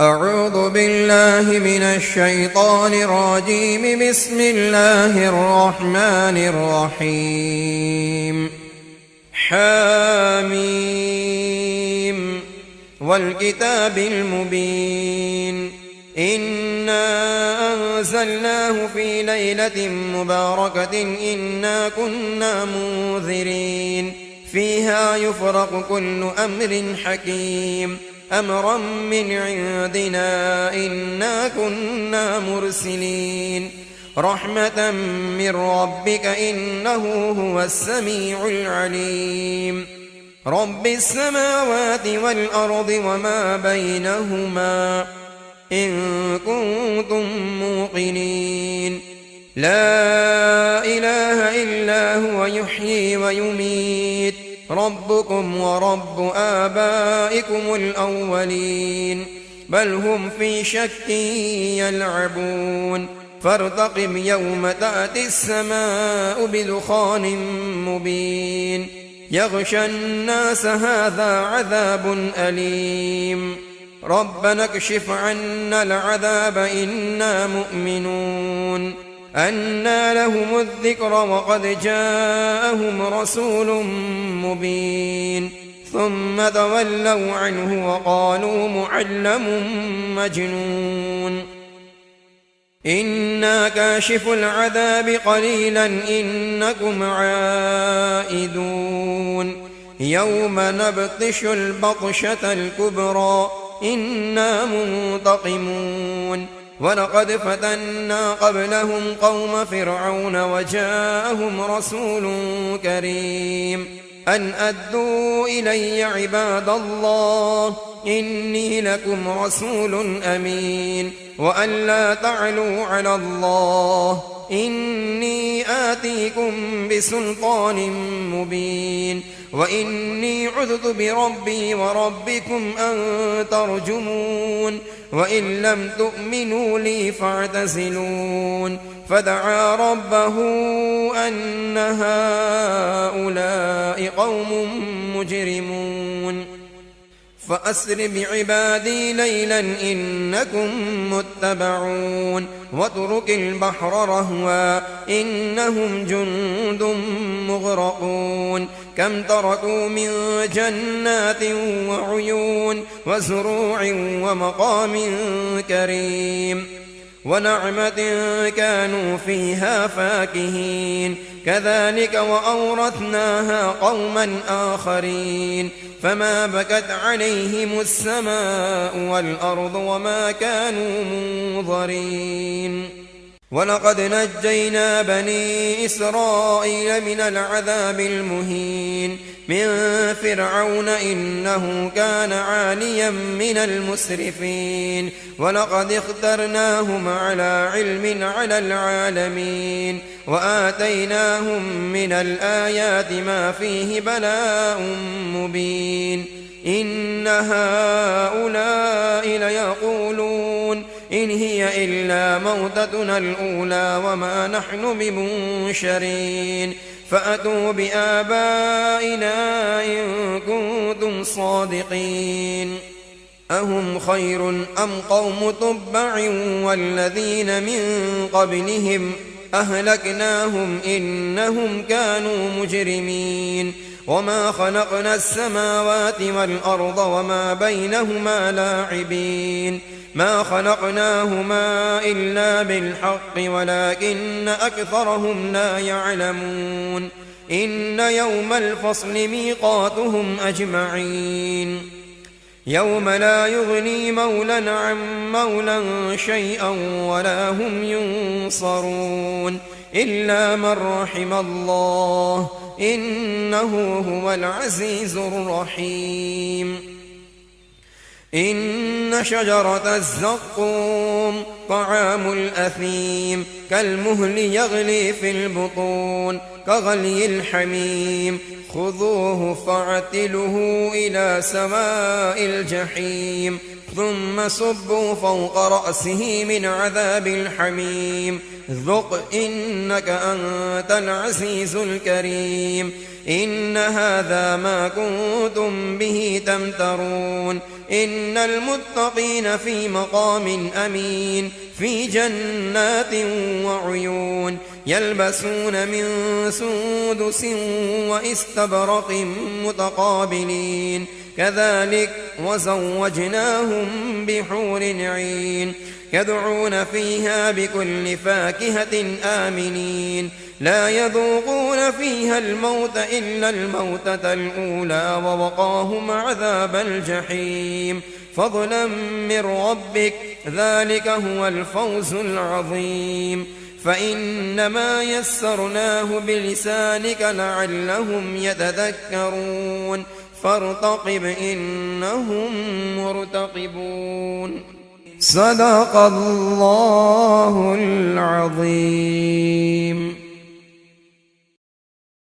أعوذ بالله من الشيطان الرجيم. بسم الله الرحمن الرحيم. حميم والكتاب المبين. إنا أنزلناه في ليلة مباركة إنا كنا منذرين فيها يفرق كل أمر حكيم أمرا من عندنا إنا كنا مرسلين رحمة من ربك إنه هو السميع العليم. رب السماوات والأرض وما بينهما إن كنتم موقنين. لا إله إلا هو يحيي ويميت ربكم ورب آبائكم الأولين بل هم في شك يلعبون فارتقب يوم تأتي السماء بدخان مبين يغشى الناس هذا عذاب أليم ربنا اكشف عنا العذاب إنا مؤمنون. أنى لهم الذكر وقد جاءهم رسول مبين ثم تولوا عنه وقالوا معلم مجنون. إنا كاشف العذاب قليلا إنكم عائدون يوم نبطش البطشة الكبرى إنا منتقمون. ولقد فتنا قبلهم قوم فرعون وجاءهم رسول كريم أن أدوا إلي عباد الله إني لكم رسول أمين وأن لا تعلوا على الله إني آتيكم بسلطان مبين وإني عذت بربي وربكم أن ترجمون وإن لم تؤمنوا لي فاعتزلون. فدعا ربه أن هؤلاء قوم مجرمون فأسر بعبادي ليلا إنكم متبعون واترك البحر رهوا إنهم جند مغرقون كم تركوا من جنات وعيون وزروع ومقام كريم ونعمة كانوا فيها فاكهين كذلك وأورثناها قوما آخرين فما بكت عليهم السماء والأرض وما كانوا منظرين. ولقد نجينا بني إسرائيل من العذاب المهين من فرعون إنه كان عاليا من المسرفين ولقد اخترناهم على علم على العالمين وآتيناهم من الآيات ما فيه بلاء مبين. إن هؤلاء ليقولون إن هي إلا موتتنا الأولى وما نحن بمنشرين فأتوا بآبائنا إن كنتم صادقين. أهم خير أم قوم تبع والذين من قبلهم أهلكناهم إنهم كانوا مجرمين. وما خلقنا السماوات والأرض وما بينهما لاعبين ما خلقناهما إلا بالحق ولكن أكثرهم لا يعلمون. إن يوم الفصل ميقاتهم أجمعين يوم لا يغني مولى عن مولى شيئا ولا هم ينصرون إلا من رحم الله إنه هو العزيز الرحيم. إن شجرة الزقوم طعام الأثيم كالمهل يغلي في البطون كغلي الحميم خذوه فاعتلوه إلى سواء الجحيم ثم صبوا فوق رأسه من عذاب الحميم ذق إنك أنت العزيز الكريم. إن هذا ما كنتم به تمترون إن المتقين في مقام أمين في جنات وعيون يلبسون من سندس وإستبرق متقابلين كذلك وزوجناهم بحور عين يدعون فيها بكل فاكهة آمنين لا يذوقون فيها الموت إلا الموتة الأولى ووقاهم عذاب الجحيم فضلا من ربك ذلك هو الفوز العظيم فإنما يسرناه بلسانك لعلهم يتذكرون فارتقب إنهم مرتقبون صدق الله العظيم.